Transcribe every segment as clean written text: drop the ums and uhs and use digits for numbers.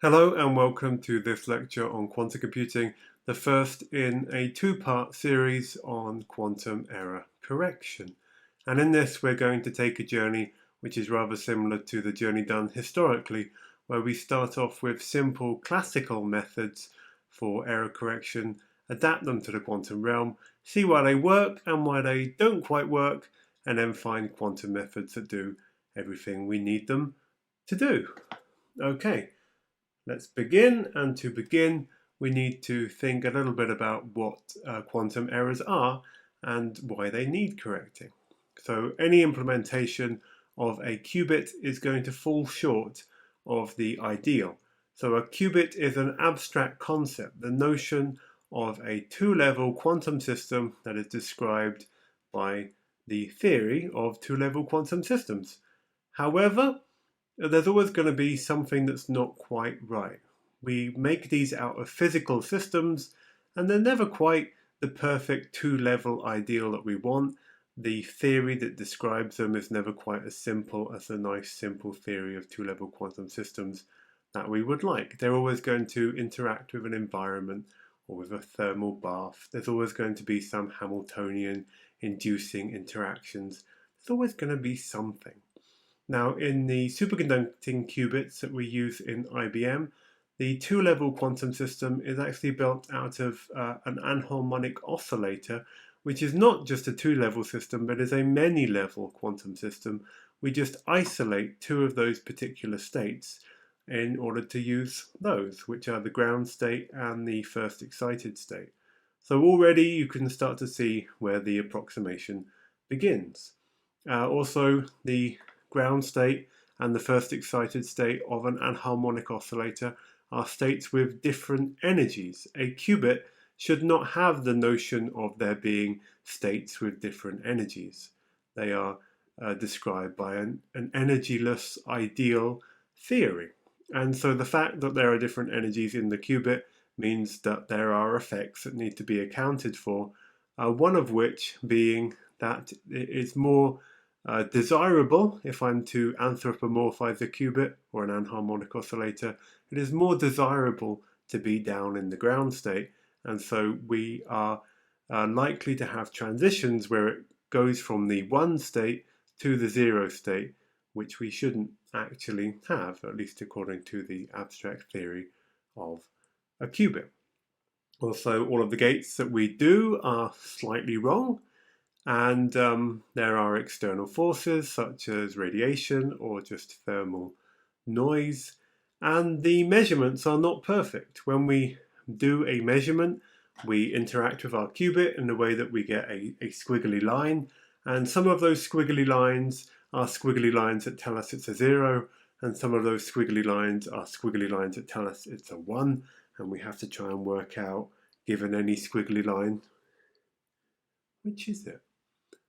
Hello and welcome to this lecture on quantum computing, the first in a two-part series on quantum error correction. And in this we're going to take a journey which is rather similar to the journey done historically, where we start off with simple classical methods for error correction, adapt them to the quantum realm, see why they work and why they don't quite work, and then find quantum methods that do everything we need them to do. Okay. Let's begin, and to begin we need to think a little bit about what quantum errors are and why they need correcting. So any implementation of a qubit is going to fall short of the ideal. So a qubit is an abstract concept, the notion of a two-level quantum system that is described by the theory of two-level quantum systems. However, there's always going to be something that's not quite right. We make these out of physical systems and they're never quite the perfect two-level ideal that we want. The theory that describes them is never quite as simple as the nice simple theory of two-level quantum systems that we would like. They're always going to interact with an environment or with a thermal bath. There's always going to be some Hamiltonian inducing interactions. There's always going to be something. Now, in the superconducting qubits that we use in IBM, the two-level quantum system is actually built out of an anharmonic oscillator, which is not just a two-level system, but is a many-level quantum system. We just isolate two of those particular states in order to use those, which are the ground state and the first excited state. So already you can start to see where the approximation begins. Also, the ground state and the first excited state of an anharmonic oscillator are states with different energies. A qubit should not have the notion of there being states with different energies. They are described by an energyless ideal theory. And so the fact that there are different energies in the qubit means that there are effects that need to be accounted for, one of which being that it is more desirable, if I'm to anthropomorphize a qubit or an anharmonic oscillator, it is more desirable to be down in the ground state, and so we are likely to have transitions where it goes from the 1 state to the 0 state, which we shouldn't actually have, at least according to the abstract theory of a qubit. Also, all of the gates that we do are slightly wrong, and there are external forces such as radiation or just thermal noise, and the measurements are not perfect. When we do a measurement, we interact with our qubit in the way that we get a squiggly line, and some of those squiggly lines are squiggly lines that tell us it's a 0, and some of those squiggly lines are squiggly lines that tell us it's a 1, and we have to try and work out, given any squiggly line, which is it?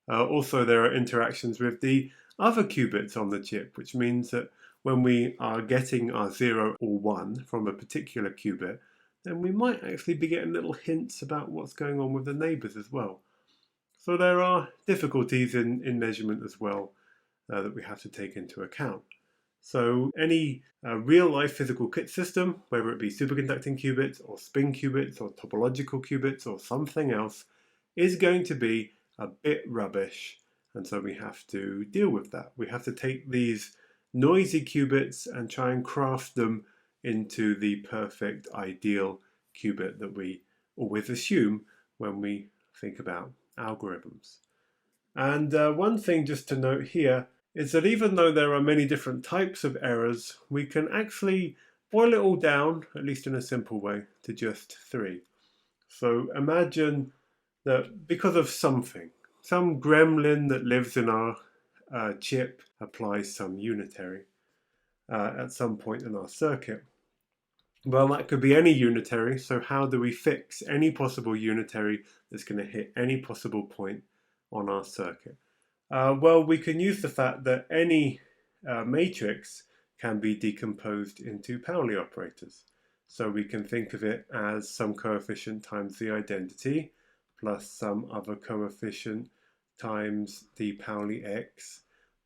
Also, there are interactions with the other qubits on the chip, which means that when we are getting our 0 or 1 from a particular qubit, then we might actually be getting little hints about what's going on with the neighbors as well. So there are difficulties in measurement as well that we have to take into account. So any real-life physical kit system, whether it be superconducting qubits or spin qubits or topological qubits or something else, is going to be a bit rubbish, and so we have to deal with that. We have to take these noisy qubits and try and craft them into the perfect ideal qubit that we always assume when we think about algorithms. And one thing just to note here is that even though there are many different types of errors, we can actually boil it all down, at least in a simple way, to just 3. So imagine that because of something, some gremlin that lives in our chip applies some unitary at some point in our circuit. Well, that could be any unitary, so how do we fix any possible unitary that's going to hit any possible point on our circuit? Well, we can use the fact that any matrix can be decomposed into Pauli operators. So we can think of it as some coefficient times the identity plus some other coefficient times the Pauli x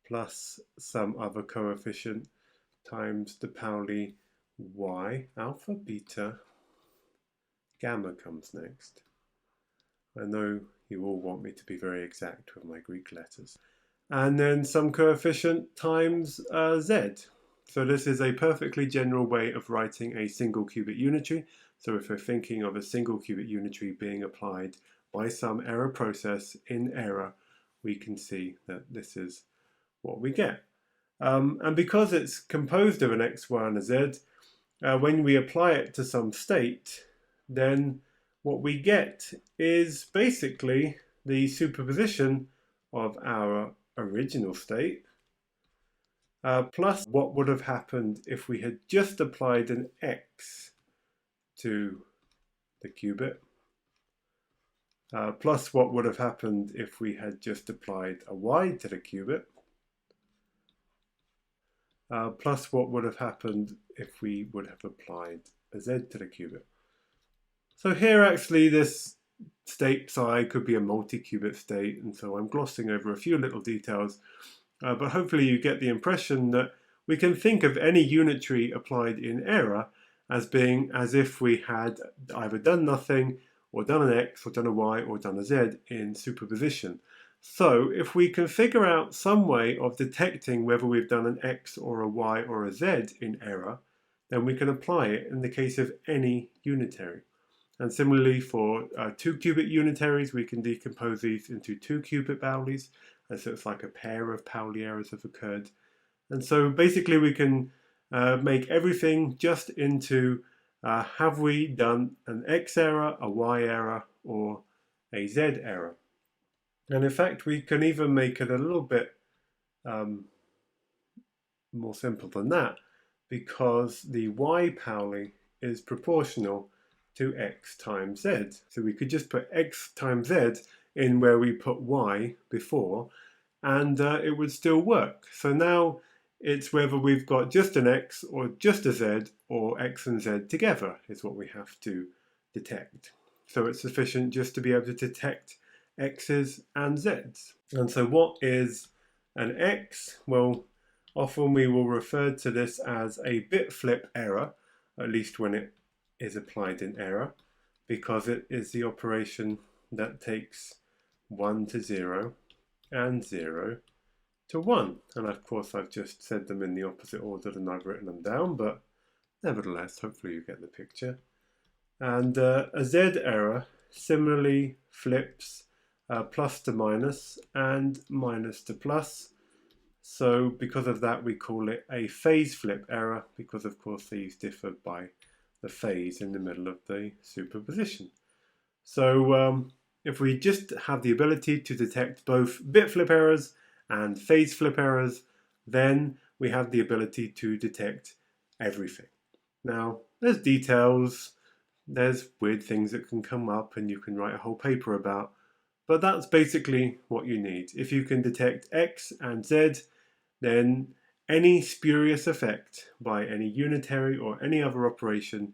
plus some other coefficient times the Pauli y, alpha, beta, gamma comes next. I know you all want me to be very exact with my Greek letters. And then some coefficient times z. So this is a perfectly general way of writing a single qubit unitary. So if we're thinking of a single qubit unitary being applied by some error process in error, we can see that this is what we get. And because it's composed of an x, y, and a z, when we apply it to some state, then what we get is basically the superposition of our original state plus what would have happened if we had just applied an x to the qubit plus what would have happened if we had just applied a y to the qubit plus what would have happened if we would have applied a z to the qubit. So here actually this state psi could be a multi-qubit state, and so I'm glossing over a few little details, but hopefully you get the impression that we can think of any unitary applied in error as being as if we had either done nothing or done an x or done a y or done a z in superposition. So if we can figure out some way of detecting whether we've done an x or a y or a z in error, then we can apply it in the case of any unitary. And similarly for 2-qubit unitaries, we can decompose these into 2-qubit Paulis, and so it's like a pair of Pauli errors have occurred. And so basically we can make everything just into have we done an x error, a y error, or a z error. And in fact, we can even make it a little bit more simple than that, because the y Pauli is proportional to x times z. So we could just put x times z in where we put y before, and it would still work. So now it's whether we've got just an x or just a z, or x and z together is what we have to detect. So it's sufficient just to be able to detect x's and z's. And so what is an x? Well, often we will refer to this as a bit flip error, at least when it is applied in error, because it is the operation that takes 1 to 0 and 0 to 1. And of course I've just said them in the opposite order than I've written them down, but nevertheless, hopefully you get the picture. And a z error similarly flips plus to minus and minus to plus. So because of that we call it a phase flip error, because of course these differ by the phase in the middle of the superposition. So if we just have the ability to detect both bit flip errors and phase flip errors, then we have the ability to detect everything. Now, there's details, there's weird things that can come up and you can write a whole paper about, but that's basically what you need. If you can detect x and z, then any spurious effect by any unitary or any other operation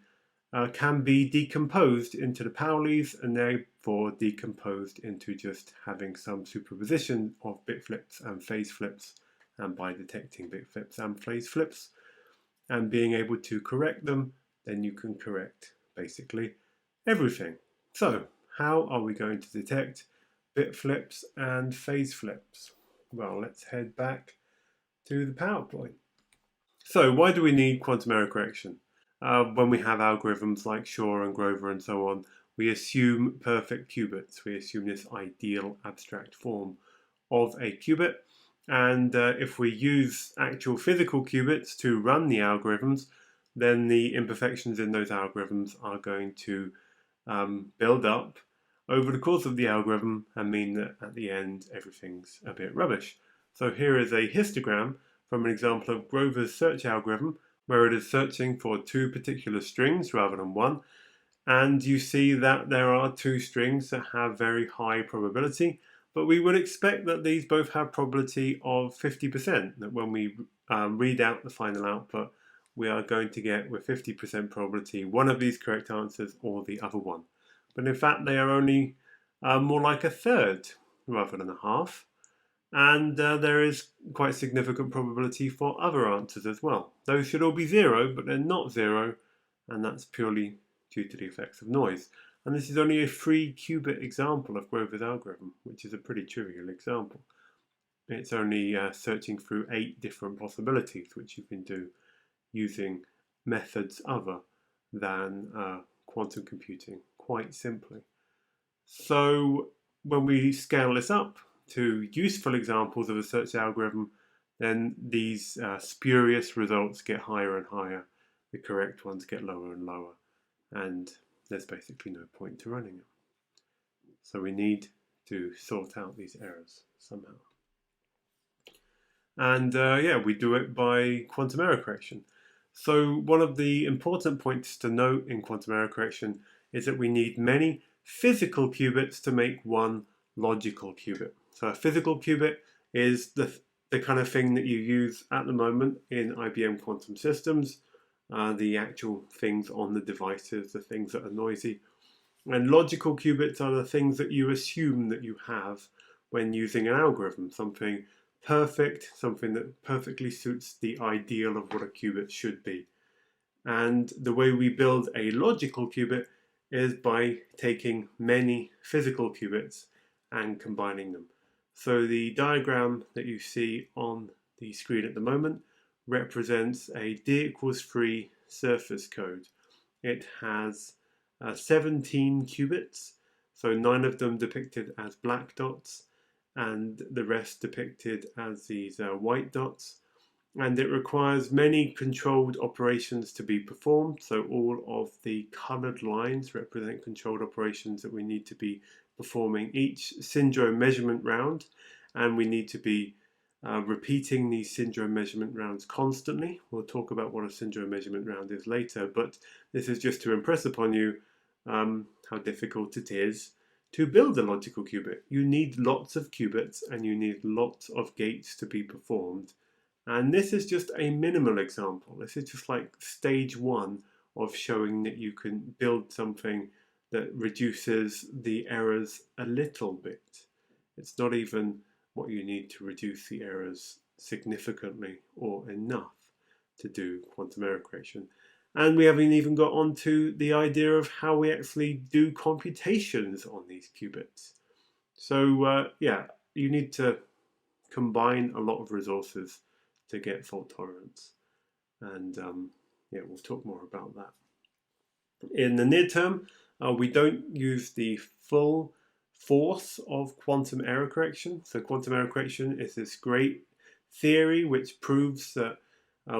can be decomposed into the Paulis and therefore decomposed into just having some superposition of bit flips and phase flips, and by detecting bit flips and phase flips and being able to correct them, then you can correct basically everything. So how are we going to detect bit flips and phase flips? Well, let's head back to the PowerPoint. So why do we need quantum error correction? When we have algorithms like Shor and Grover and so on, we assume perfect qubits. We assume this ideal abstract form of a qubit. And if we use actual physical qubits to run the algorithms, then the imperfections in those algorithms are going to build up over the course of the algorithm and mean that at the end everything's a bit rubbish. So here is a histogram from an example of Grover's search algorithm, where it is searching for 2 particular strings rather than 1. And you see that there are 2 strings that have very high probability, but we would expect that these both have probability of 50%, that when we read out the final output, we are going to get with 50% probability one of these correct answers or the other one. But in fact, they are only more like a third rather than a half. And there is quite significant probability for other answers as well. Those should all be zero, but they're not zero, and that's purely due to the effects of noise. And this is only a 3-qubit example of Grover's algorithm, which is a pretty trivial example. It's only searching through 8 different possibilities, which you can do using methods other than quantum computing, quite simply. So when we scale this up to useful examples of a search algorithm, then these spurious results get higher and higher, the correct ones get lower and lower, and there's basically no point to running them. So we need to sort out these errors somehow. And yeah, we do it by quantum error correction. So one of the important points to note in quantum error correction is that we need many physical qubits to make one logical qubit. So a physical qubit is the kind of thing that you use at the moment in IBM quantum systems, the actual things on the devices, the things that are noisy. And logical qubits are the things that you assume that you have when using an algorithm, something perfect, something that perfectly suits the ideal of what a qubit should be. And the way we build a logical qubit is by taking many physical qubits and combining them. So the diagram that you see on the screen at the moment represents a d equals 3 surface code. It has 17 qubits, so 9 of them depicted as black dots and the rest depicted as these white dots. And it requires many controlled operations to be performed. So all of the colored lines represent controlled operations that we need to be performing each syndrome measurement round. And we need to be repeating these syndrome measurement rounds constantly. We'll talk about what a syndrome measurement round is later, but this is just to impress upon you how difficult it is to build a logical qubit. You need lots of qubits and you need lots of gates to be performed. And this is just a minimal example. This is just like stage 1 of showing that you can build something that reduces the errors a little bit. It's not even what you need to reduce the errors significantly or enough to do quantum error correction. And we haven't even got onto the idea of how we actually do computations on these qubits. So yeah, you need to combine a lot of resources to get fault tolerance. And yeah, we'll talk more about that. In the near term, we don't use the full force of quantum error correction. So quantum error correction is this great theory which proves that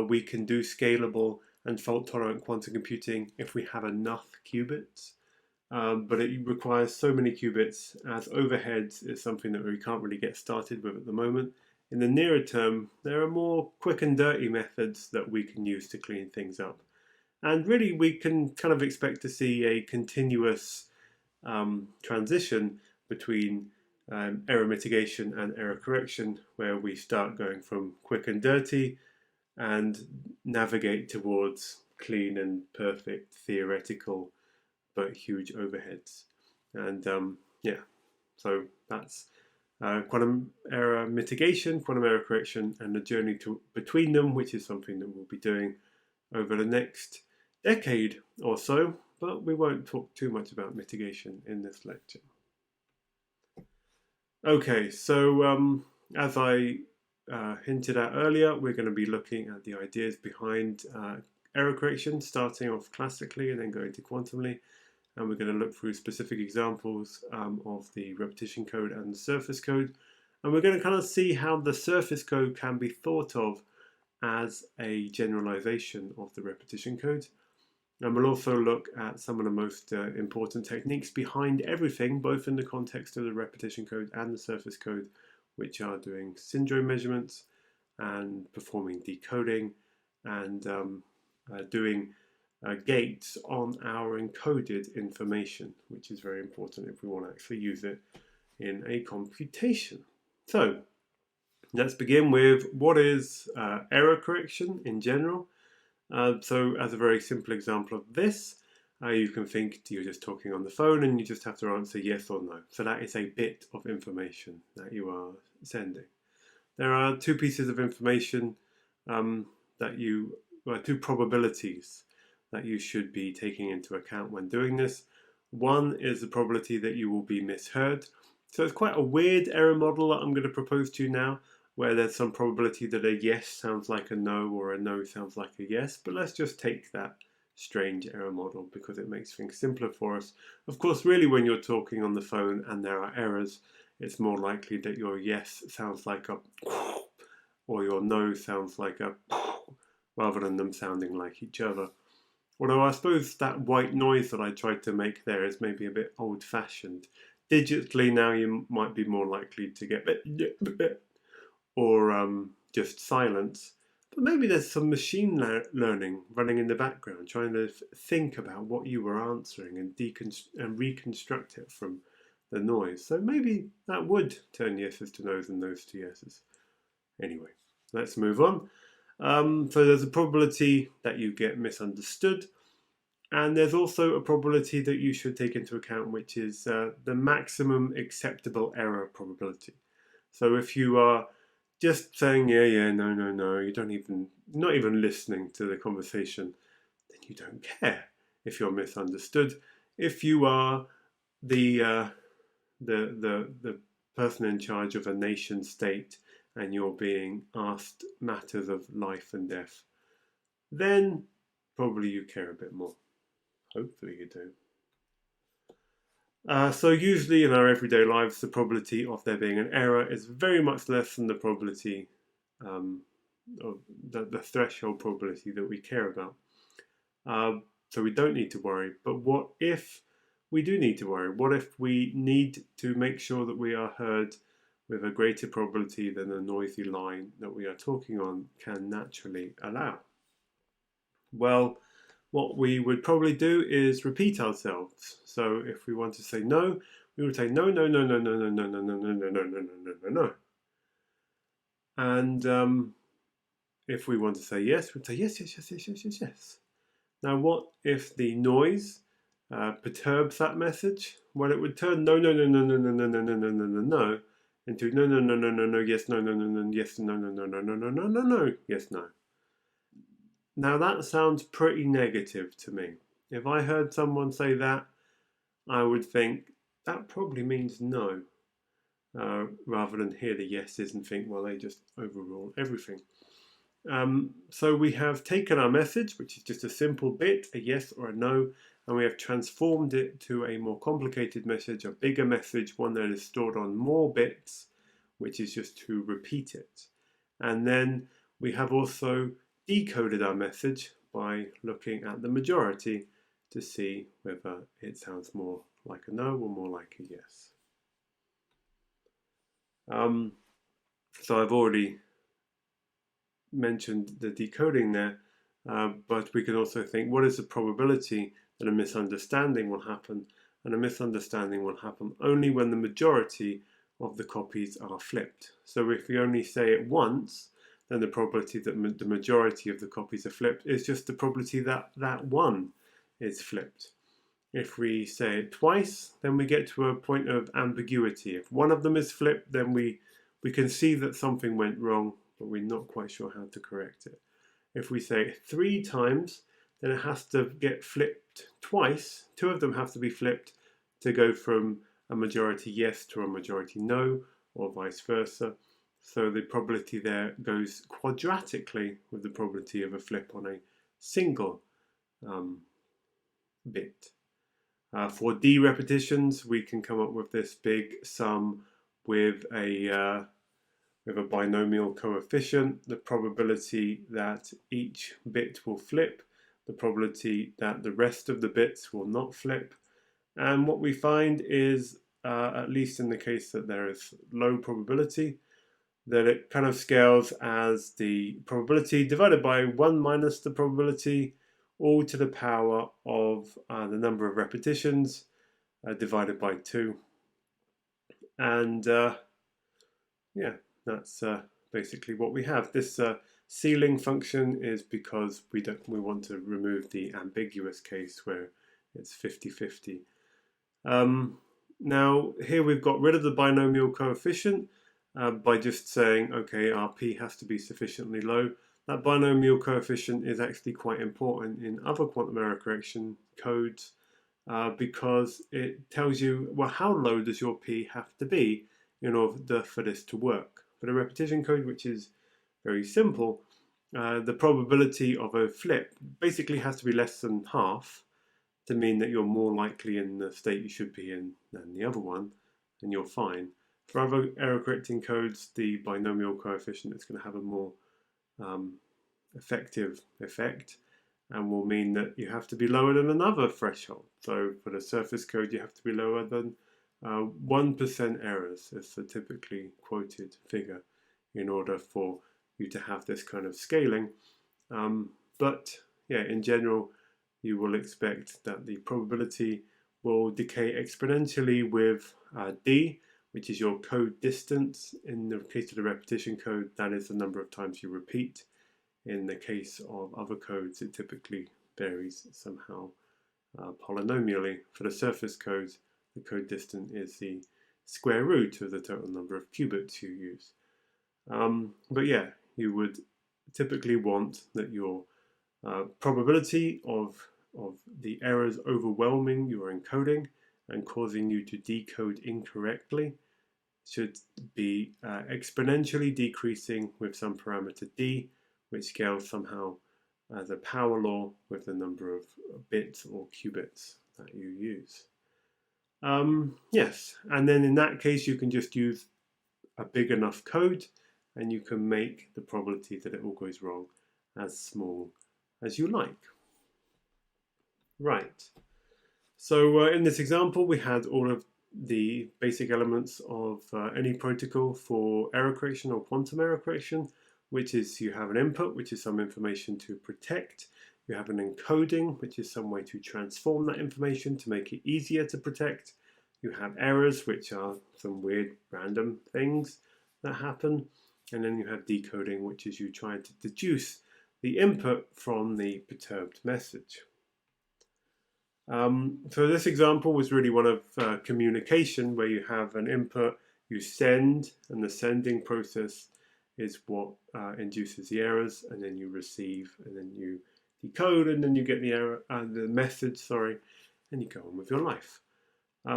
we can do scalable and fault-tolerant quantum computing if we have enough qubits. But it requires so many qubits, as overheads is something that we can't really get started with at the moment. In the nearer term, there are more quick and dirty methods that we can use to clean things up. And really, we can kind of expect to see a continuous transition between error mitigation and error correction, where we start going from quick and dirty and navigate towards clean and perfect theoretical but huge overheads. And yeah, so that's quantum error mitigation, quantum error correction, and the journey between them, which is something that we'll be doing over the next decade or so, but we won't talk too much about mitigation in this lecture. Okay, so as I hinted at earlier, we're going to be looking at the ideas behind error correction, starting off classically and then going to quantumly. And we're going to look through specific examples of the repetition code and the surface code. And we're going to kind of see how the surface code can be thought of as a generalization of the repetition code. And we'll also look at some of the most important techniques behind everything, both in the context of the repetition code and the surface code, which are doing syndrome measurements and performing decoding and doing gates on our encoded information, which is very important if we want to actually use it in a computation. So let's begin with what is error correction in general. So as a very simple example of this, you can think you're just talking on the phone and you just have to answer yes or no. So that is a bit of information that you are sending. there are two pieces of information two probabilities that you should be taking into account when doing this. One is the probability that you will be misheard. So it's quite a weird error model that I'm going to propose to you now, where there's some probability that a yes sounds like a no or a no sounds like a yes. But let's just take that strange error model because it makes things simpler for us. Of course, really when you're talking on the phone and there are errors, it's more likely that your yes sounds like a or your no sounds like a rather than them sounding like each other. Although I suppose that white noise that I tried to make there is maybe a bit old-fashioned. Digitally now you might be more likely to get or just silence. But maybe there's some machine learning running in the background, trying to think about what you were answering and reconstruct it from the noise. So maybe that would turn yeses to nos and nos to yeses. Anyway, let's move on. So there's a probability that you get misunderstood, and there's also a probability that you should take into account, which is the maximum acceptable error probability. So if you are just saying yeah, no, you're not even listening to the conversation, then you don't care if you're misunderstood. If you are the person in charge of a nation state and you're being asked matters of life and death, then probably you care a bit more. Hopefully you do. So usually in our everyday lives, the probability of there being an error is very much less than the probability of the threshold probability that we care about. So we don't need to worry. But what if we do need to worry? What if we need to make sure that we are heard with a greater probability than the noisy line that we are talking on can naturally allow? Well, what we would probably do is repeat ourselves. So if we want to say no, we would say no, no, no, no, no, no, no, no, no, no, no, no, no, no, no, no. And if we want to say yes, we'd say yes, yes, yes, yes, yes, yes, yes. Now, what if the noise perturbs that message? Well, it would turn no, no, no, no, no, no, no, no, no, no, no, no, no into no, no, no, no, no, no, yes, no, no, no, no, yes, no, no, no, no, no, no, no, no, no, yes, no. Now that sounds pretty negative to me. If I heard someone say that, I would think that probably means no, rather than hear the yeses and think, well, they just overrule everything. So we have taken our message, which is just a simple bit, a yes or a no, and we have transformed it to a more complicated message, a bigger message, one that is stored on more bits, which is just to repeat it. And then we have also decoded our message by looking at the majority to see whether it sounds more like a no or more like a yes. So I've already mentioned the decoding there, but we can also think, what is the probability that a misunderstanding will happen? And a misunderstanding will happen only when the majority of the copies are flipped. So if we only say it once, then the probability that the majority of the copies are flipped is just the probability that that one is flipped. If we say it twice, then we get to a point of ambiguity. If one of them is flipped, then we can see that something went wrong, but we're not quite sure how to correct it. If we say it 3 times, then it has to get flipped twice. 2 of them have to be flipped to go from a majority yes to a majority no, or vice versa. So the probability there goes quadratically with the probability of a flip on a single bit. For D repetitions, we can come up with this big sum with a binomial coefficient, the probability that each bit will flip, the probability that the rest of the bits will not flip. And what we find is, at least in the case that there is low probability, that it kind of scales as the probability divided by 1 minus the probability, all to the power of the number of repetitions divided by 2. And yeah, that's basically what we have. This ceiling function is because we want to remove the ambiguous case where it's 50-50. Now here we've got rid of the binomial coefficient. by just saying, okay, our p has to be sufficiently low. That binomial coefficient is actually quite important in other quantum error correction codes because it tells you, well, how low does your p have to be in order for this to work. For the repetition code, which is very simple, the probability of a flip basically has to be less than half to mean that you're more likely in the state you should be in than the other one, and you're fine. For other error correcting codes, the binomial coefficient is going to have a more effective effect and will mean that you have to be lower than another threshold. So for the surface code, you have to be lower than 1% errors is the typically quoted figure in order for you to have this kind of scaling. But yeah, in general, you will expect that the probability will decay exponentially with d, which is your code distance. In the case of the repetition code, that is the number of times you repeat. In the case of other codes, it typically varies somehow polynomially. For the surface codes, the code distance is the square root of the total number of qubits you use. But yeah, you would typically want that your probability of the errors overwhelming your encoding and causing you to decode incorrectly should be exponentially decreasing with some parameter d, which scales somehow as a power law with the number of bits or qubits that you use. Yes, and then in that case you can just use a big enough code and you can make the probability that it all goes wrong as small as you like. Right, so in this example we had all of the basic elements of any protocol for error correction or quantum error correction, which is you have an input, which is some information to protect. You have an encoding, which is some way to transform that information to make it easier to protect. You have errors, which are some weird random things that happen. And then you have decoding, which is you trying to deduce the input from the perturbed message. So this example was really one of communication, where you have an input, you send, and the sending process is what induces the errors, and then you receive, and then you decode, and then you get the error, the message, and you go on with your life.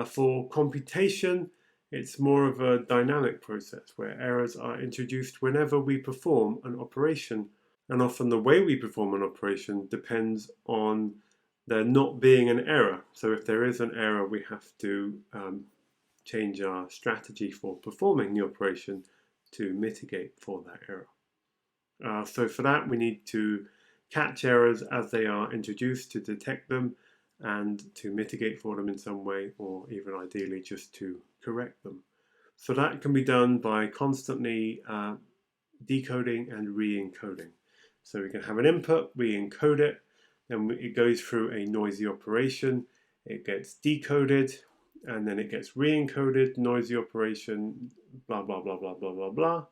For computation, it's more of a dynamic process where errors are introduced whenever we perform an operation, and often the way we perform an operation depends on there not being an error. So if there is an error, we have to change our strategy for performing the operation to mitigate for that error. So for that, we need to catch errors as they are introduced to detect them and to mitigate for them in some way, or even ideally just to correct them. So that can be done by constantly decoding and re-encoding. So we can have an input, we encode it, then it goes through a noisy operation, it gets decoded, and then it gets re-encoded, noisy operation, blah, blah, blah, blah, blah, blah, blah.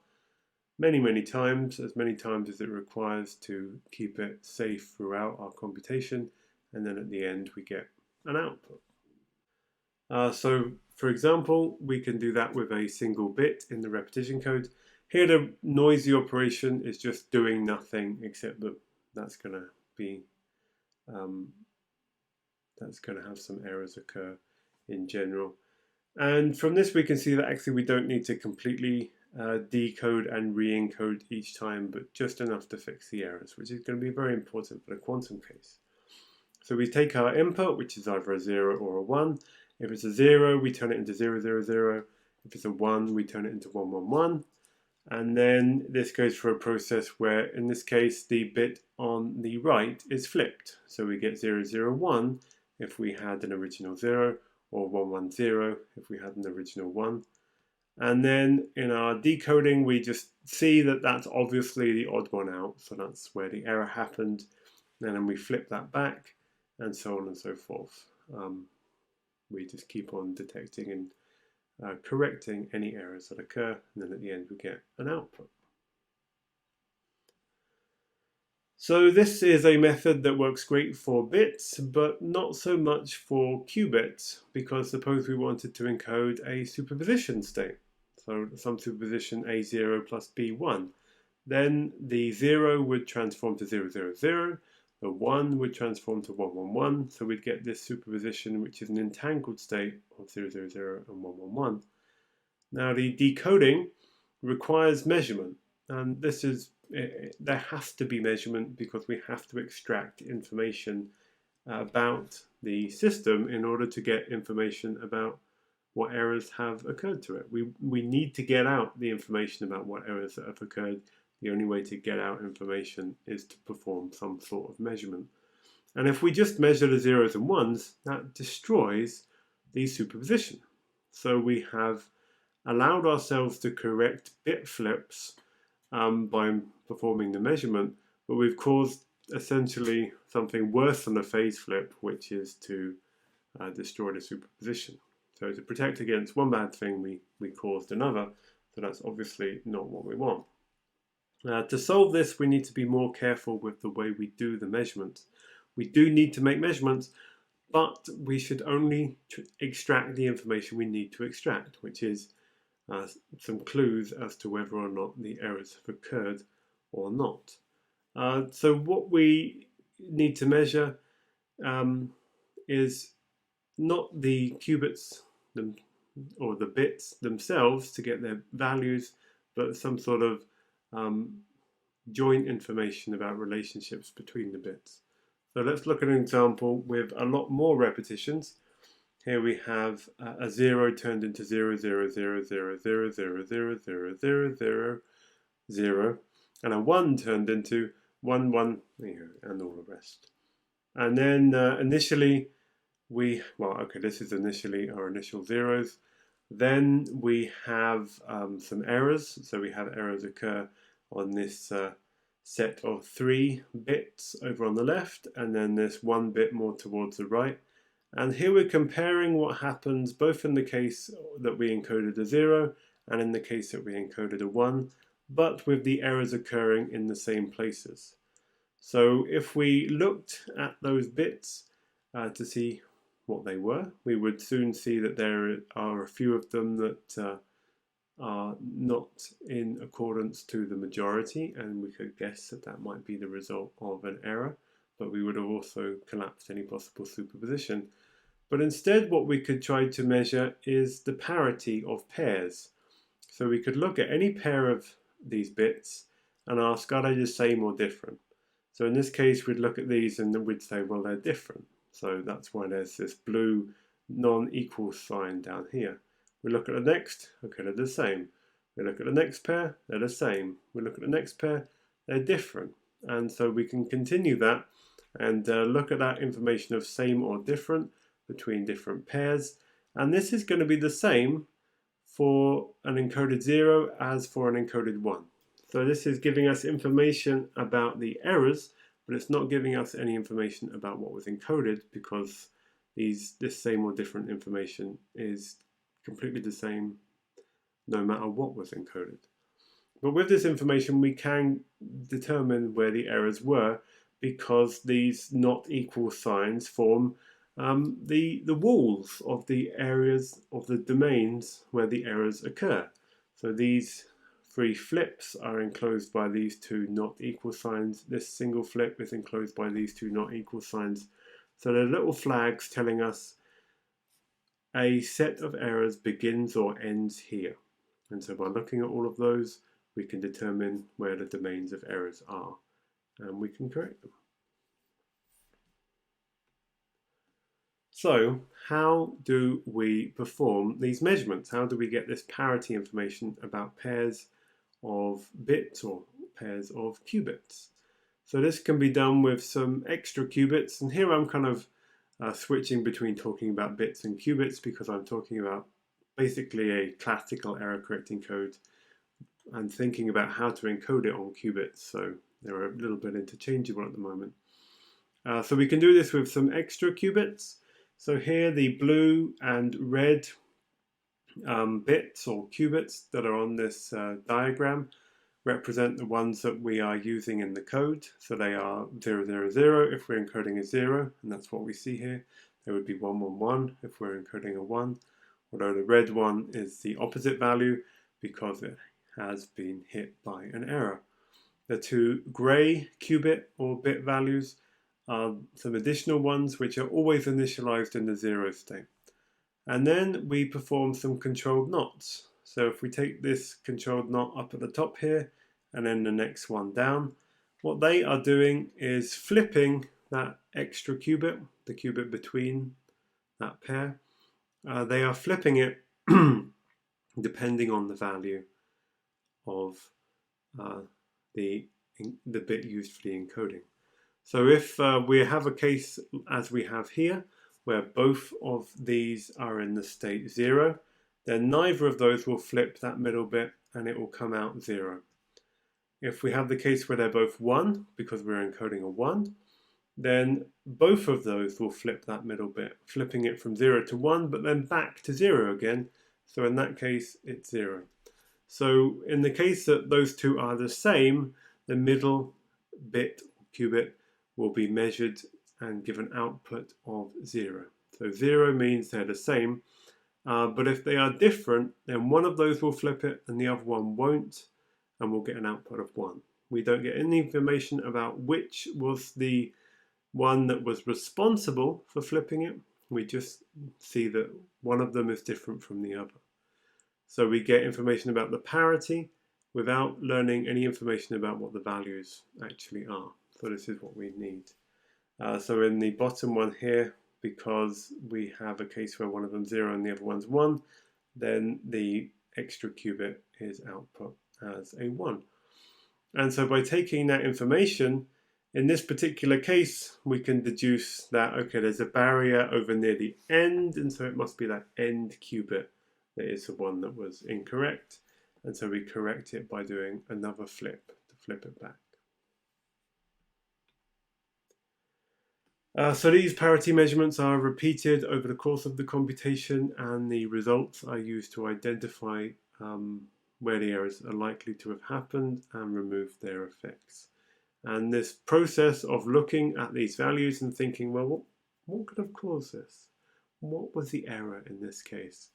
Many times, as many times as it requires to keep it safe throughout our computation, and then at the end we get an output. So for example, we can do that with a single bit in the repetition code. Here the noisy operation is just doing nothing, except that that's going to be that's going to have some errors occur in general. And from this we can see that actually we don't need to completely decode and re-encode each time, but just enough to fix the errors, which is going to be very important for the quantum case. So we take our input, which is either a 0 or a 1. If it's a 0, we turn it into 0, 0, 0. If it's a 1, we turn it into 1, 1, 1. And then this goes through a process where, in this case, the bit on the right is flipped. So we get 0, 0, 1 if we had an original 0, or 1, 1, 0 if we had an original 1. And then in our decoding, we just see that that's obviously the odd one out. So that's where the error happened. And then we flip that back, and so on and so forth. We just keep on detecting and correcting any errors that occur, and then at the end we get an output. So this is a method that works great for bits, but not so much for qubits, because suppose we wanted to encode a superposition state. So some superposition A0 plus B1. Then the 0 would transform to 0, 0, 0. The 1 would transform to 1, 1, 1. So we'd get this superposition, which is an entangled state of 0, 0, 0 and 1, 1, 1. Now the decoding requires measurement, and there has to be measurement because we have to extract information about the system in order to get information about what errors have occurred to it. We need to get out the information about what errors that have occurred. The only way to get out information is to perform some sort of measurement. And if we just measure the zeros and ones, that destroys the superposition. So we have allowed ourselves to correct bit flips by performing the measurement, but we've caused essentially something worse than a phase flip, which is to destroy the superposition. So to protect against one bad thing, we caused another, so that's obviously not what we want. To solve this, we need to be more careful with the way we do the measurements. We do need to make measurements, but we should only extract the information we need to extract, which is some clues as to whether or not the errors have occurred or not. So what we need to measure is not the qubits or the bits themselves to get their values, but some sort of joint information about relationships between the bits. So let's look at an example with a lot more repetitions. Here we have a 0 turned into 0, 0, 0, 0, 0, 0, 0, 0, 0, 0, 0, and a 1 turned into 1, 1, and all the rest. And then initially this is initially our initial zeros. Then we have some errors. So we have errors occur on this set of 3 bits over on the left, and then this 1 bit more towards the right. And here we're comparing what happens both in the case that we encoded a 0 and in the case that we encoded a 1, but with the errors occurring in the same places. So if we looked at those bits to see what they were, we would soon see that there are a few of them that are not in accordance to the majority, and we could guess that that might be the result of an error, but we would have also collapsed any possible superposition. But instead what we could try to measure is the parity of pairs. So we could look at any pair of these bits and ask, are they the same or different? So in this case we'd look at these and we'd say, well, they're different. So that's why there's this blue non-equal sign down here. We look at the next, okay, they're the same. We look at the next pair, they're the same. We look at the next pair, they're different. And so we can continue that and look at that information of same or different between different pairs. And this is going to be the same for an encoded 0 as for an encoded 1. So this is giving us information about the errors, but it's not giving us any information about what was encoded, because this same or different information is completely the same no matter what was encoded. But with this information we can determine where the errors were, because these not equal signs form the walls of the areas of the domains where the errors occur. So these 3 flips are enclosed by these 2 not equal signs. This single flip is enclosed by these 2 not equal signs. So they're little flags telling us a set of errors begins or ends here. And so by looking at all of those, we can determine where the domains of errors are, and we can correct them. So how do we perform these measurements? How do we get this parity information about pairs of bits or pairs of qubits? So this can be done with some extra qubits, and here I'm kind of switching between talking about bits and qubits because I'm talking about basically a classical error correcting code and thinking about how to encode it on qubits, so they're a little bit interchangeable at the moment. So we can do this with some extra qubits. So here the blue and red bits or qubits that are on this diagram represent the ones that we are using in the code. So they are 0, 0, 0 if we're encoding a 0, and that's what we see here. There would be 1, 1, 1 if we're encoding a 1, although the red one is the opposite value. because it has been hit by an error. The two grey qubit or bit values are some additional ones which are always initialized in the 0 state. And then we perform some controlled knots. So if we take this controlled knot up at the top here and then the next one down, what they are doing is flipping that extra qubit, the qubit between that pair. They are flipping it depending on the value of the bit used for the encoding. So if we have a case as we have here, where both of these are in the state 0, then neither of those will flip that middle bit and it will come out 0. If we have the case where they're both 1, because we're encoding a 1, then both of those will flip that middle bit, flipping it from 0 to 1, but then back to 0 again. So in that case, it's 0. So in the case that those two are the same, the middle bit, qubit, will be measured and give an output of 0. So 0 means they're the same, but if they are different, then one of those will flip it and the other one won't, and we'll get an output of 1. We don't get any information about which was the one that was responsible for flipping it. We just see that one of them is different from the other. So we get information about the parity without learning any information about what the values actually are. So this is what we need. So in the bottom one here, because we have a case where one of them's 0 and the other one's 1, then the extra qubit is output as a 1. And so by taking that information, in this particular case, we can deduce that, okay, there's a barrier over near the end, and so it must be that end qubit that is the one that was incorrect. And so we correct it by doing another flip to flip it back. So these parity measurements are repeated over the course of the computation, and the results are used to identify where the errors are likely to have happened and remove their effects. And this process of looking at these values and thinking, well, what could have caused this? What was the error in this case?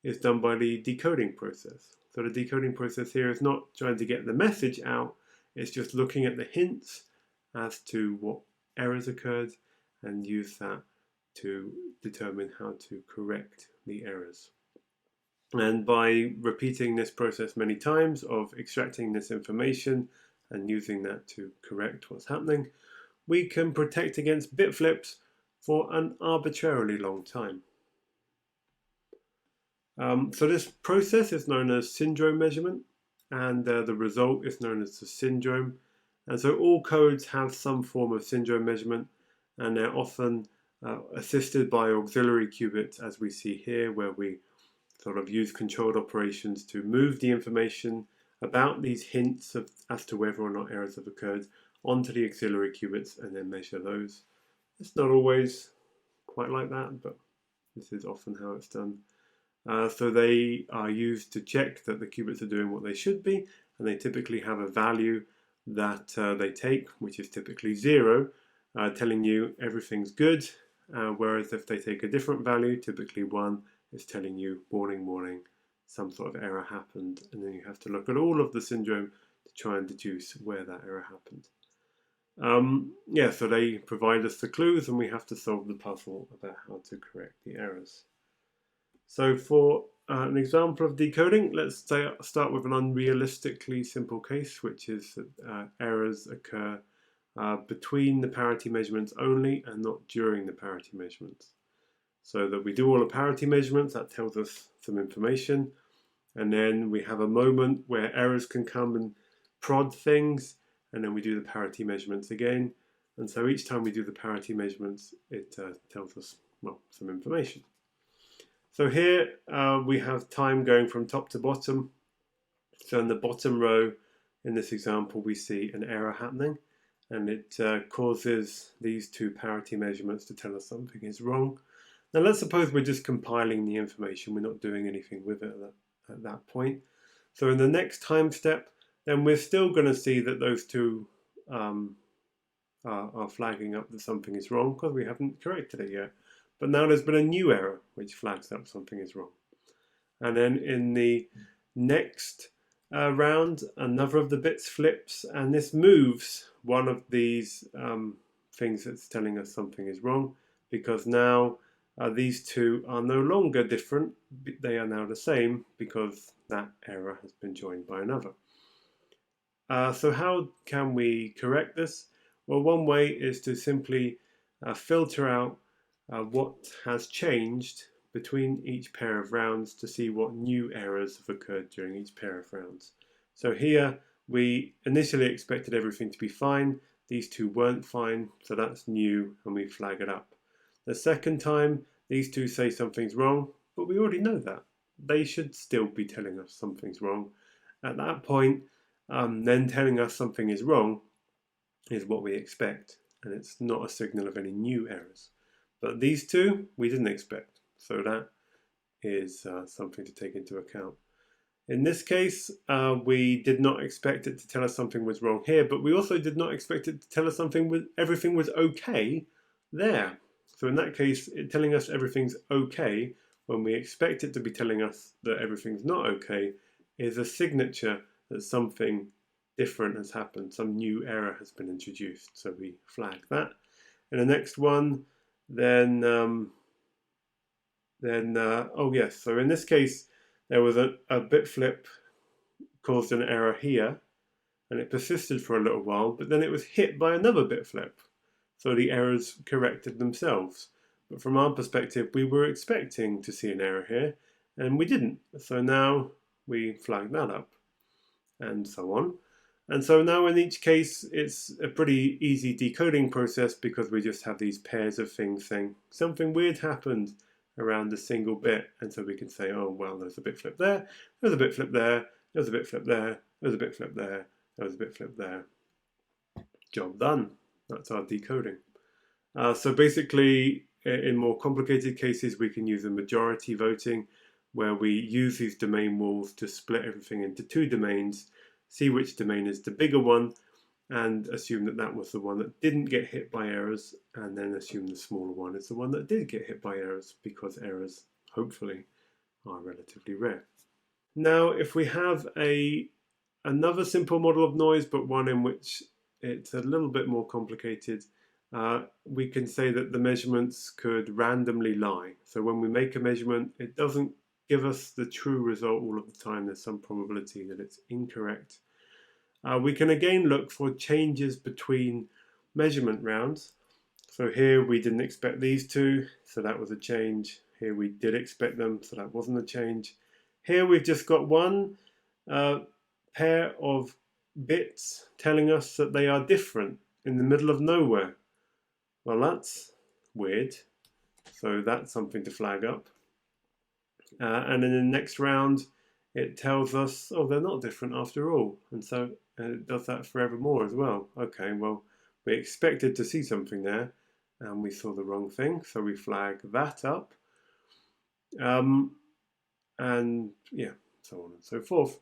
Is done by the decoding process. So the decoding process here is not trying to get the message out, it's just looking at the hints as to what errors occurred and use that to determine how to correct the errors. And by repeating this process many times of extracting this information and using that to correct what's happening, we can protect against bit flips for an arbitrarily long time. So this process is known as syndrome measurement, and the result is known as the syndrome. And so all codes have some form of syndrome measurement, and they're often assisted by auxiliary qubits, as we see here, where we sort of use controlled operations to move the information about these hints as to whether or not errors have occurred onto the auxiliary qubits and then measure those. It's not always quite like that, but this is often how it's done. So they are used to check that the qubits are doing what they should be, and they typically have a value that they take, which is typically 0, telling you everything's good, whereas if they take a different value, typically 1, is telling you warning, warning, some sort of error happened, and then you have to look at all of the syndrome to try and deduce where that error happened. So they provide us the clues, and we have to solve the puzzle about how to correct the errors. So for an example of decoding, let's start with an unrealistically simple case, which is that errors occur between the parity measurements only and not during the parity measurements. So that we do all the parity measurements, that tells us some information, and then we have a moment where errors can come and prod things, and then we do the parity measurements again. And so each time we do the parity measurements, it tells us, well, some information. So here we have time going from top to bottom. So in the bottom row, in this example, we see an error happening, and it causes these two parity measurements to tell us something is wrong. Now let's suppose we're just compiling the information, we're not doing anything with it at that point. So in the next time step, then we're still going to see that those two are flagging up that something is wrong because we haven't corrected it yet. But now there's been a new error which flags up something is wrong. And then in the Next round, another of the bits flips, and this moves one of these things that's telling us something is wrong, because now these two are no longer different, they are now the same because that error has been joined by another. So how can we correct this? Well, one way is to simply filter out what has changed between each pair of rounds to see what new errors have occurred during each pair of rounds. So here we initially expected everything to be fine. These two weren't fine, so that's new and we flag it up. The second time these two say something's wrong, but we already know that. They should still be telling us something's wrong. At that point, then telling us something is wrong is what we expect, and it's not a signal of any new errors. But these two we didn't expect, so that is something to take into account. In this case, we did not expect it to tell us something was wrong here, but we also did not expect it to tell us everything was okay there. So in that case, it telling us everything's okay when we expect it to be telling us that everything's not okay is a signature that something different has happened, some new error has been introduced. So we flag that. In the next one, then oh yes, so in this case, there was a bit flip caused an error here, and it persisted for a little while, but then it was hit by another bit flip. So the errors corrected themselves. But from our perspective, we were expecting to see an error here, and we didn't. So now we flag that up, and so on. And so now in each case, it's a pretty easy decoding process because we just have these pairs of things saying something weird happened around a single bit. And so we can say, oh, well, there's a bit flip there, there's a bit flip there, there's a bit flip there, there's a bit flip there, there's a bit flip there. Job done. That's our decoding. So basically, in more complicated cases, we can use a majority voting where we use these domain walls to split everything into two domains, see which domain is the bigger one, and assume that that was the one that didn't get hit by errors, and then assume the smaller one is the one that did get hit by errors, because errors, hopefully, are relatively rare. Now, if we have another simple model of noise, but one in which it's a little bit more complicated, we can say that the measurements could randomly lie. So when we make a measurement, it doesn't give us the true result all of the time. There's some probability that it's incorrect. We can again look for changes between measurement rounds. So here we didn't expect these two, so that was a change. Here we did expect them, so that wasn't a change. Here we've just got one pair of bits telling us that they are different in the middle of nowhere. Well, that's weird, so that's something to flag up. And in the next round, it tells us, oh, they're not different after all. And so it does that forevermore as well. Okay, well, we expected to see something there, and we saw the wrong thing, so we flag that up. And yeah, so on and so forth.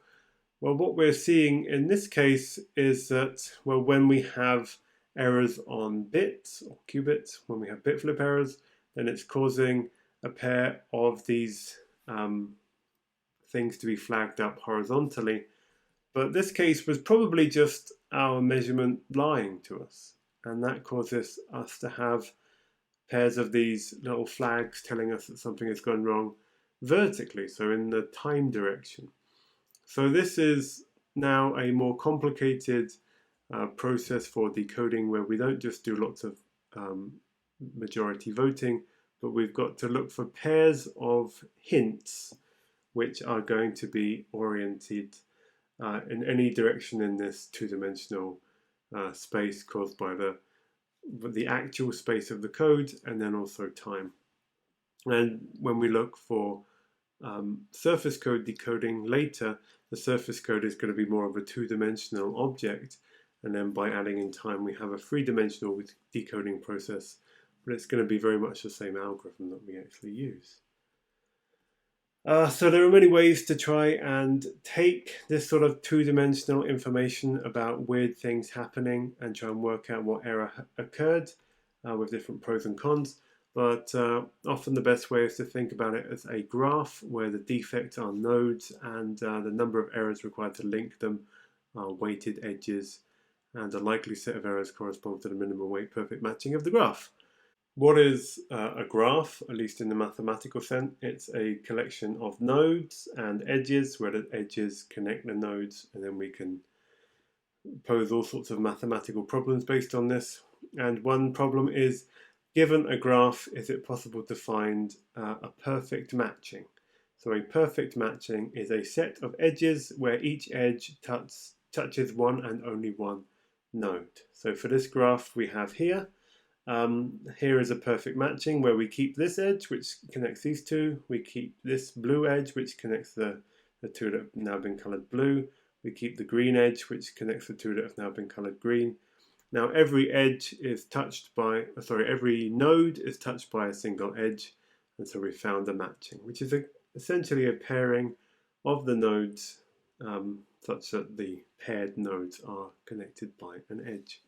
Well, what we're seeing in this case is that, well, when we have errors on bits or qubits, when we have bit flip errors, then it's causing a pair of these things to be flagged up horizontally. But this case was probably just our measurement lying to us, and that causes us to have pairs of these little flags telling us that something has gone wrong vertically, so in the time direction. So this is now a more complicated process for decoding, where we don't just do lots of majority voting, but we've got to look for pairs of hints which are going to be oriented in any direction in this two-dimensional space caused by the actual space of the code, and then also time. And when we look for surface code decoding later, the surface code is going to be more of a two-dimensional object, and then by adding in time we have a three-dimensional decoding process, but it's going to be very much the same algorithm that we actually use. So there are many ways to try and take this sort of two-dimensional information about weird things happening and try and work out what error occurred with different pros and cons. but often the best way is to think about it as a graph where the defects are nodes and the number of errors required to link them are weighted edges, and the likely set of errors corresponds to the minimum weight perfect matching of the graph. What is a graph, at least in the mathematical sense? It's a collection of nodes and edges where the edges connect the nodes, and then we can pose all sorts of mathematical problems based on this. And one problem is, given a graph, is it possible to find a perfect matching? So a perfect matching is a set of edges where each edge touches one and only one node. So for this graph we have here, here is a perfect matching where we keep this edge which connects these two, we keep this blue edge which connects the two that have now been coloured blue, we keep the green edge which connects the two that have now been coloured green. Now every edge is touched by, every node is touched by a single edge, and so we found a matching, which is essentially a pairing of the nodes such that the paired nodes are connected by an edge.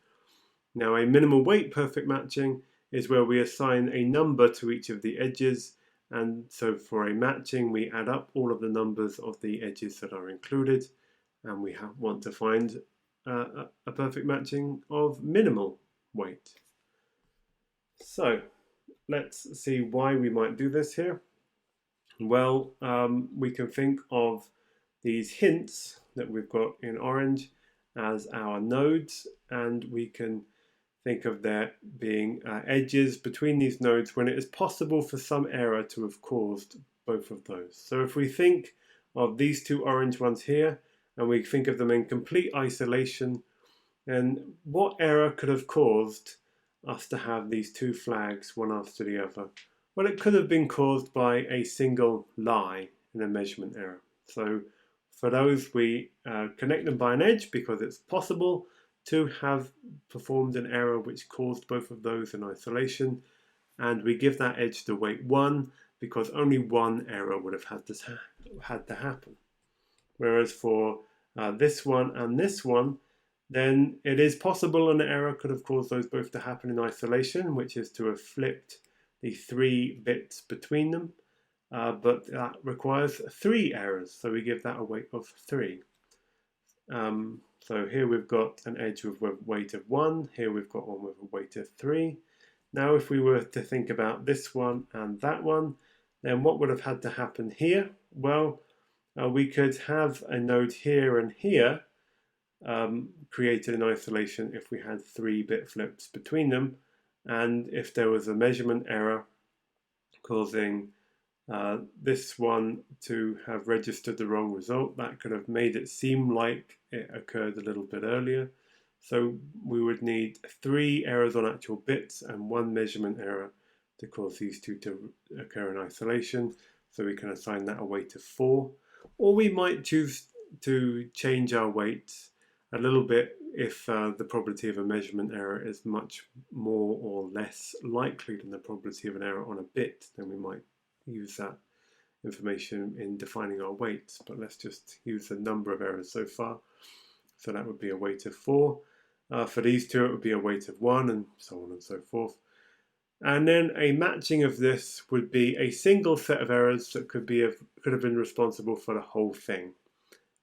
Now a minimal weight perfect matching is where we assign a number to each of the edges, and so for a matching we add up all of the numbers of the edges that are included, and we want to find a perfect matching of minimal weight. So let's see why we might do this here. Well, we can think of these hints that we've got in orange as our nodes, and we can think of there being edges between these nodes when it is possible for some error to have caused both of those. So if we think of these two orange ones here, and we think of them in complete isolation, then what error could have caused us to have these two flags one after the other? Well, it could have been caused by a single lie in a measurement error. So for those, we connect them by an edge because it's possible to have performed an error which caused both of those in isolation, and we give that edge the weight 1 because only one error would have had to happen. Whereas for this one and this one, then it is possible an error could have caused those both to happen in isolation, which is to have flipped the 3 bits between them, but that requires 3 errors, so we give that a weight of 3. So here we've got an edge with a weight of 1, here we've got one with a weight of 3. Now if we were to think about this one and that one, then what would have had to happen here? Well, we could have a node here and here created in isolation if we had 3 bit flips between them, and if there was a measurement error causing this one to have registered the wrong result, that could have made it seem like it occurred a little bit earlier. So we would need 3 errors on actual bits and 1 measurement error to cause these two to occur in isolation, so we can assign that a weight of 4. Or we might choose to change our weights a little bit if the probability of a measurement error is much more or less likely than the probability of an error on a bit. Then we might use that information in defining our weights, but let's just use the number of errors so far. So that would be a weight of 4. For these two it would be a weight of 1, and so on and so forth. And then a matching of this would be a single set of errors that could have been responsible for the whole thing.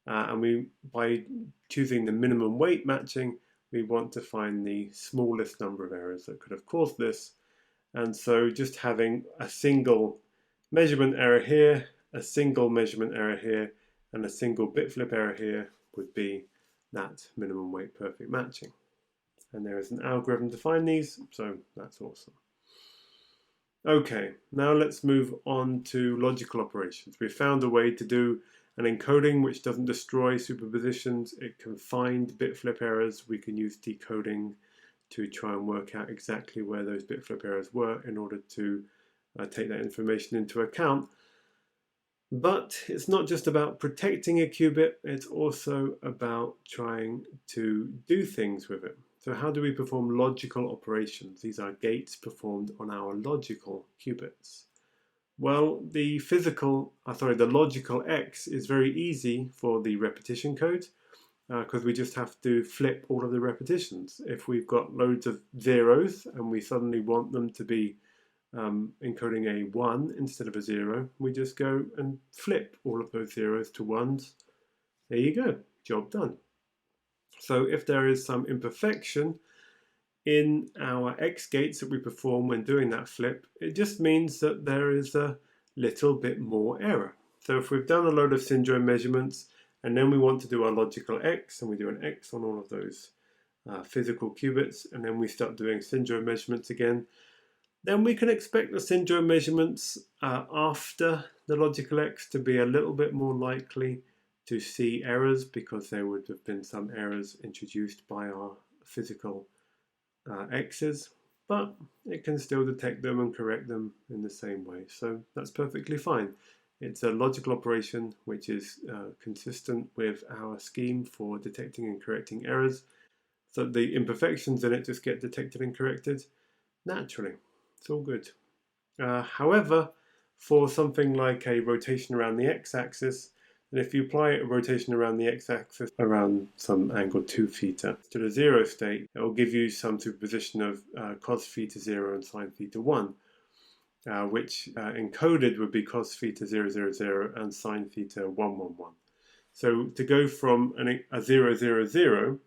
And by choosing the minimum weight matching, we want to find the smallest number of errors that could have caused this. And so just having a single measurement error here, a single measurement error here, and a single bit flip error here would be that minimum weight perfect matching. And there is an algorithm to find these, so that's awesome. Okay, now let's move on to logical operations. We've found a way to do an encoding which doesn't destroy superpositions. It can find bit flip errors. We can use decoding to try and work out exactly where those bit flip errors were in order to take that information into account. But it's not just about protecting a qubit, it's also about trying to do things with it. So how do we perform logical operations? These are gates performed on our logical qubits. Well, the logical X is very easy for the repetition code because we just have to flip all of the repetitions. If we've got loads of zeros and we suddenly want them to be encoding a 1 instead of a 0, we just go and flip all of those zeros to 1s. There you go, job done. So if there is some imperfection in our X gates that we perform when doing that flip, it just means that there is a little bit more error. So if we've done a load of syndrome measurements and then we want to do our logical X, and we do an X on all of those physical qubits, and then we start doing syndrome measurements again, then we can expect the syndrome measurements after the logical X to be a little bit more likely to see errors, because there would have been some errors introduced by our physical X's, but it can still detect them and correct them in the same way. So that's perfectly fine. It's a logical operation which is consistent with our scheme for detecting and correcting errors. So the imperfections in it just get detected and corrected naturally. It's all good. However, for something like a rotation around the x-axis, and if you apply a rotation around the x-axis around some angle 2 theta to the 0 state, it will give you some superposition of cos theta 0 and sin theta 1, which encoded would be cos theta 0, 0, 0 and sin theta 1, 1, 1. So to go from a 0, 0, 0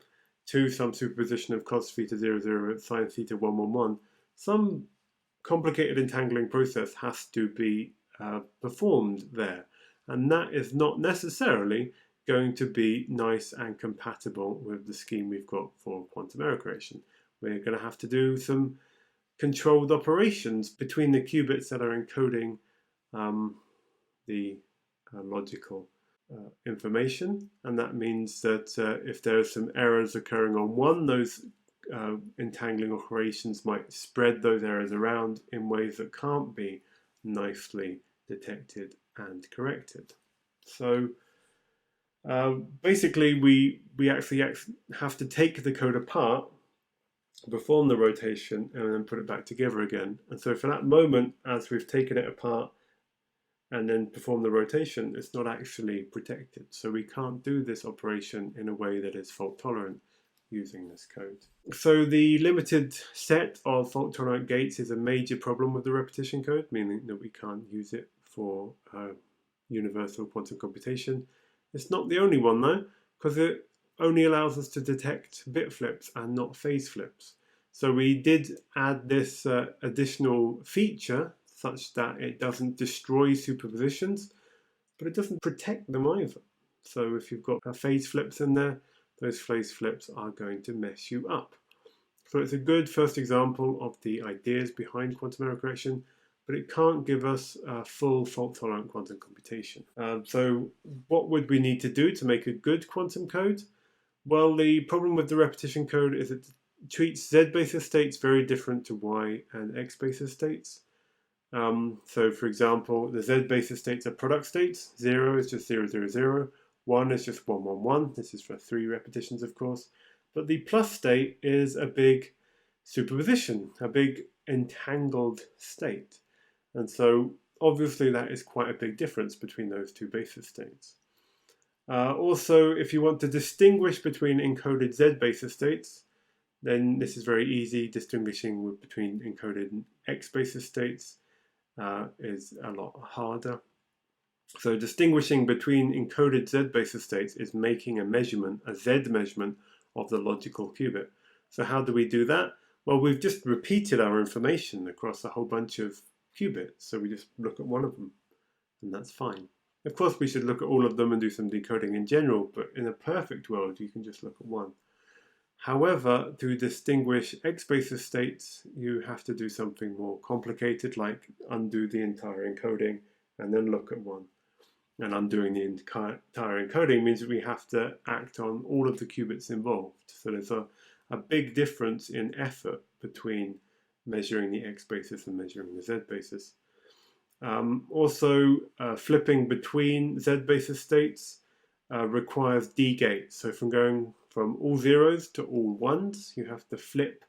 to some superposition of cos theta 0, 0, sin theta 1, 1, 1, some complicated entangling process has to be performed there. And that is not necessarily going to be nice and compatible with the scheme we've got for quantum error correction. We're going to have to do some controlled operations between the qubits that are encoding the logical information. And that means that if there are some errors occurring on one, those entangling operations might spread those errors around in ways that can't be nicely detected and corrected. So basically we actually have to take the code apart, perform the rotation, and then put it back together again. And so for that moment, as we've taken it apart and then perform the rotation, it's not actually protected. So we can't do this operation in a way that is fault tolerant using this code. So the limited set of fault tolerant gates is a major problem with the repetition code, meaning that we can't use it for universal quantum computation. It's not the only one though, because it only allows us to detect bit flips and not phase flips. So we did add this additional feature such that it doesn't destroy superpositions, but it doesn't protect them either. So if you've got phase flips in there, those phase flips are going to mess you up. So it's a good first example of the ideas behind quantum error correction, but it can't give us full fault-tolerant quantum computation. So what would we need to do to make a good quantum code? Well, the problem with the repetition code is it treats Z-basis states very different to Y and X-basis states. So for example, the Z-basis states are product states. 0 is just 0, 0, 0. 1 is just 1, 1, 1. This is for 3 repetitions, of course. But the plus state is a big superposition, a big entangled state. And so obviously that is quite a big difference between those two basis states. Also, if you want to distinguish between encoded Z-basis states, then this is very easy. Distinguishing between encoded X-basis states is a lot harder. So distinguishing between encoded Z-basis states is making a measurement, a Z measurement of the logical qubit. So how do we do that? Well, we've just repeated our information across a whole bunch of qubits. So we just look at one of them, and that's fine. Of course, we should look at all of them and do some decoding in general, but in a perfect world, you can just look at one. However, to distinguish X-basis states, you have to do something more complicated, like undo the entire encoding and then look at one. And undoing the entire encoding means that we have to act on all of the qubits involved. So there's a big difference in effort between measuring the X-basis and measuring the Z-basis. Also, flipping between Z-basis states requires D-gates. So from going from all zeros to all ones, you have to flip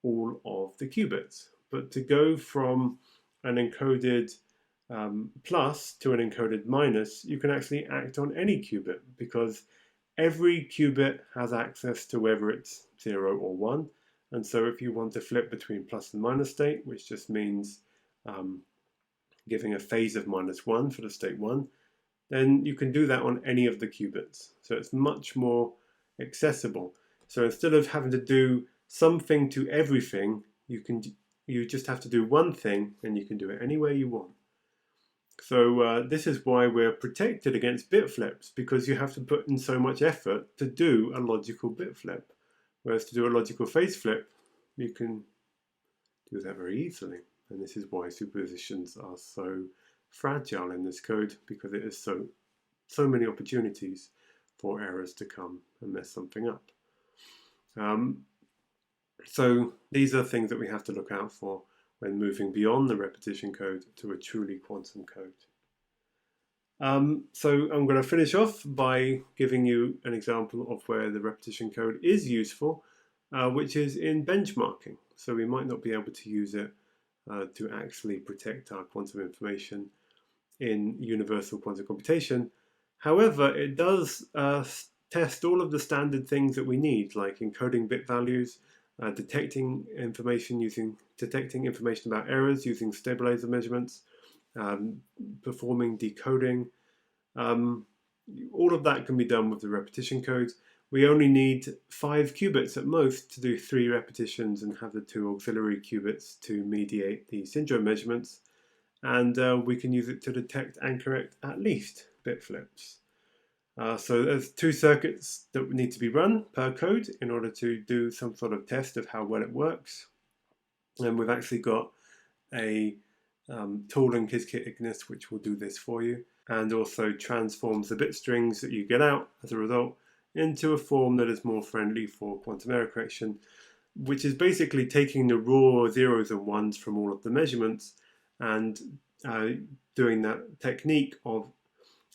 all of the qubits. But to go from an encoded plus to an encoded minus, you can actually act on any qubit, because every qubit has access to whether it's 0 or 1. And so if you want to flip between plus and minus state, which just means giving a phase of -1 for the state 1, then you can do that on any of the qubits. So it's much more accessible. So instead of having to do something to everything, you just have to do one thing and you can do it anywhere you want. So this is why we're protected against bit flips, because you have to put in so much effort to do a logical bit flip. Whereas to do a logical phase flip, you can do that very easily. And this is why superpositions are so fragile in this code, because it is so many opportunities for errors to come and mess something up. So these are things that we have to look out for when moving beyond the repetition code to a truly quantum code. So I'm going to finish off by giving you an example of where the repetition code is useful, which is in benchmarking. So we might not be able to use it to actually protect our quantum information in universal quantum computation. However, it does test all of the standard things that we need, like encoding bit values, detecting information about errors using stabilizer measurements, performing decoding. All of that can be done with the repetition code. We only need 5 qubits at most to do 3 repetitions and have the 2 auxiliary qubits to mediate the syndrome measurements. And we can use it to detect and correct at least bit flips. So there's 2 circuits that need to be run per code in order to do some sort of test of how well it works. And we've actually got a tool in Qiskit Ignis which will do this for you, and also transforms the bit strings that you get out as a result into a form that is more friendly for quantum error correction, which is basically taking the raw zeros and ones from all of the measurements and doing that technique of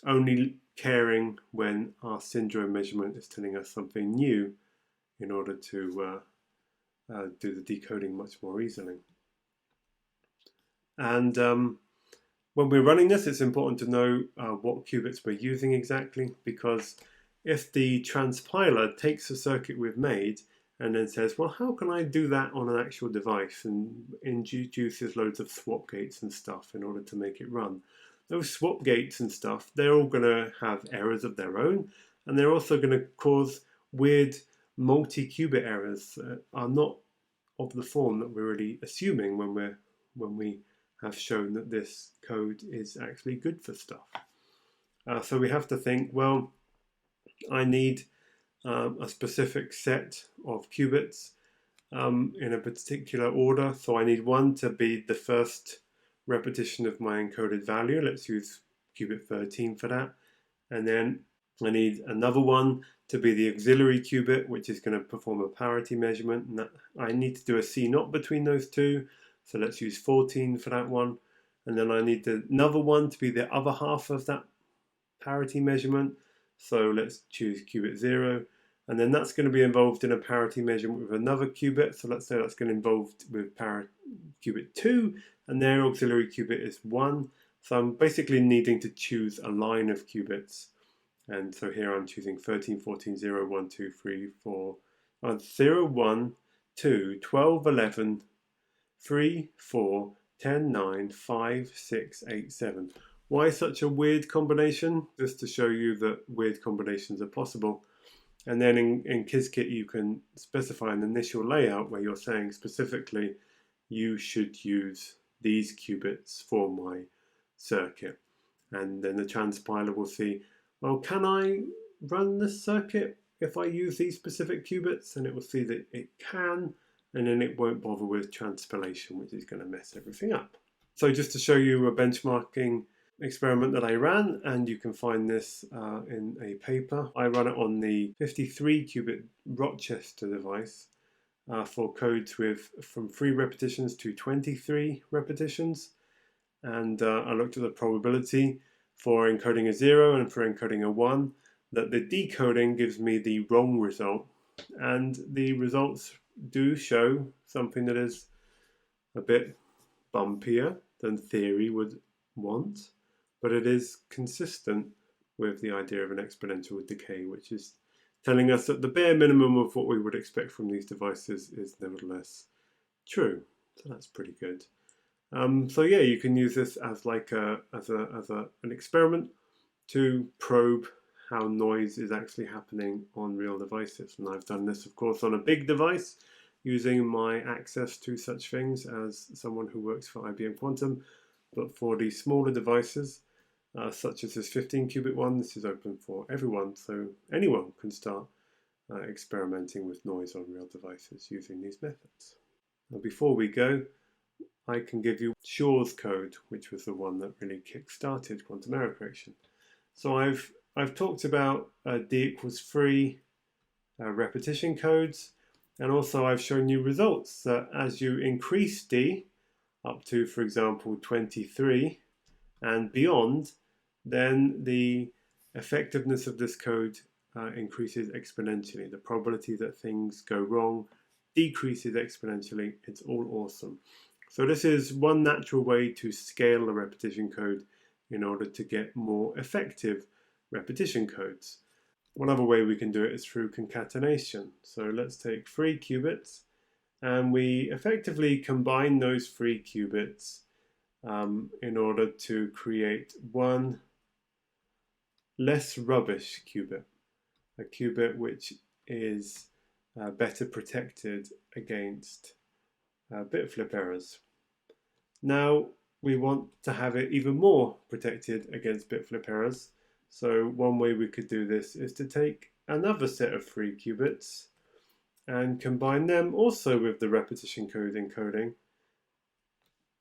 only caring when our syndrome measurement is telling us something new in order to do the decoding much more easily. And when we're running this, it's important to know what qubits we're using exactly, because if the transpiler takes a circuit we've made and then says, well, how can I do that on an actual device, and introduces loads of swap gates and stuff in order to make it run, those swap gates and stuff, they're all going to have errors of their own, and they're also going to cause weird multi-qubit errors that are not of the form that we're really assuming when we have shown that this code is actually good for stuff. So we have to think, well, I need a specific set of qubits in a particular order. So I need one to be the first repetition of my encoded value. Let's use qubit 13 for that. And then I need another one to be the auxiliary qubit, which is going to perform a parity measurement. And I need to do a C0 between those two. So let's use 14 for that one. And then I need another one to be the other half of that parity measurement. So let's choose qubit 0. And then that's going to be involved in a parity measurement with another qubit. So let's say that's going to be involved with qubit 2. And their auxiliary qubit is 1. So I'm basically needing to choose a line of qubits. And so here I'm choosing 13, 14, 0, 1, 2, 3, 4, 0, 1, 2, 12, 11, 3, 4, 10, 9, 5, 6, 8, 7. Why such a weird combination? Just to show you that weird combinations are possible. And then in Qiskit you can specify an initial layout where you're saying specifically you should use these qubits for my circuit. And then the transpiler will see, well, can I run this circuit if I use these specific qubits? And it will see that it can, and then it won't bother with transpilation, which is going to mess everything up. So just to show you a benchmarking experiment that I ran, and you can find this in a paper. I run it on the 53 qubit Rochester device for codes with from 3 repetitions to 23 repetitions. And I looked at the probability for encoding a 0 and for encoding a 1, that the decoding gives me the wrong result. And the results do show something that is a bit bumpier than theory would want, but it is consistent with the idea of an exponential decay, which is telling us that the bare minimum of what we would expect from these devices is nevertheless true. So that's pretty good. So yeah, you can use this as like an experiment to probe how noise is actually happening on real devices. And I've done this, of course, on a big device using my access to such things as someone who works for IBM Quantum. But for the smaller devices, such as this 15 qubit one, this is open for everyone, so anyone can start experimenting with noise on real devices using these methods. Now, before we go, I can give you Shor's code, which was the one that really kick-started quantum error correction. So I've talked about D=3 repetition codes, and also I've shown you results that as you increase D up to, for example, 23 and beyond, then the effectiveness of this code increases exponentially. The probability that things go wrong decreases exponentially. It's all awesome. So this is one natural way to scale a repetition code in order to get more effective repetition codes. One other way we can do it is through concatenation. So let's take 3 qubits and we effectively combine those 3 qubits in order to create one less rubbish qubit, a qubit which is better protected against bit flip errors. Now we want to have it even more protected against bit flip errors. So one way we could do this is to take another set of 3 qubits and combine them also with the repetition code encoding,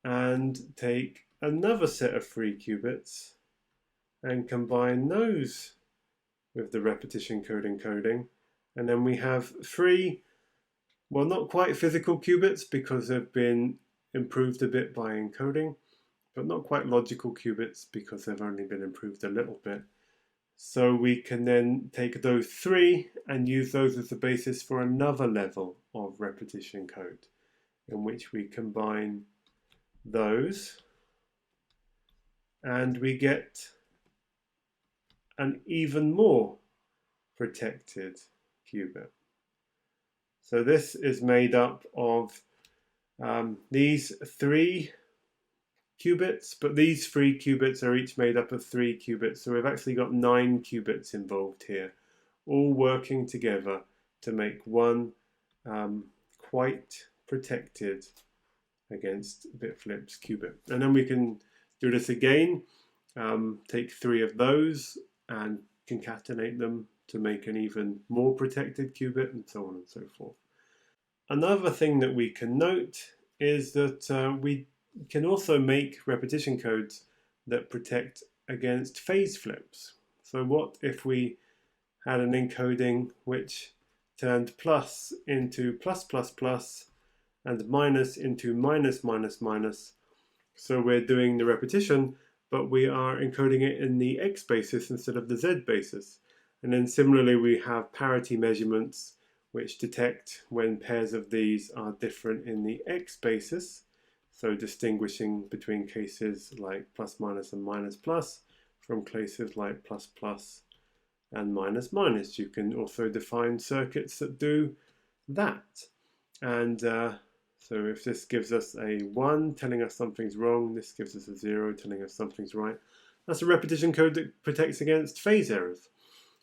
and take another set of 3 qubits and combine those with the repetition code encoding, and then we have 3, well, not quite physical qubits because they've been improved a bit by encoding, but not quite logical qubits because they've only been improved a little bit. So we can then take those 3 and use those as the basis for another level of repetition code in which we combine those and we get an even more protected qubit. So this is made up of these 3 qubits, but these 3 qubits are each made up of 3 qubits, so we've actually got 9 qubits involved here, all working together to make one quite protected against bit flips qubit. And then we can do this again, take 3 of those and concatenate them to make an even more protected qubit, and so on and so forth. Another thing that we can note is that we can also make repetition codes that protect against phase flips. So what if we had an encoding which turned plus into plus plus plus and minus into minus minus minus? So we're doing the repetition, but we are encoding it in the x basis instead of the z basis. And then similarly we have parity measurements which detect when pairs of these are different in the x basis, so distinguishing between cases like plus minus and minus plus from cases like plus plus and minus minus. You can also define circuits that do that. And so if this gives us a 1 telling us something's wrong, this gives us a 0 telling us something's right. That's a repetition code that protects against phase errors.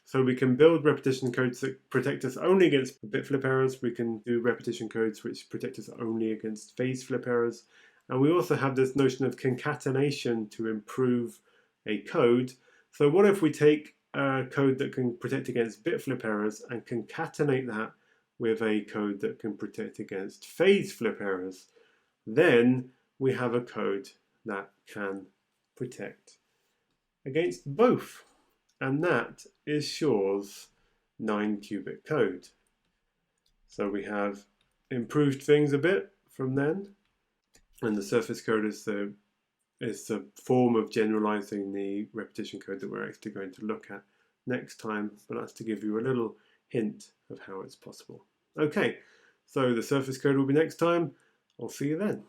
So we can build repetition codes that protect us only against bit flip errors. We can do repetition codes which protect us only against phase flip errors. And we also have this notion of concatenation to improve a code. So what if we take a code that can protect against bit flip errors and concatenate that with a code that can protect against phase flip errors? Then we have a code that can protect against both. And that is Shor's 9-qubit code. So we have improved things a bit from then, and the surface code is the form of generalizing the repetition code that we're actually going to look at next time, but that's to give you a little hint of how it's possible. Okay, so the surface code will be next time. I'll see you then.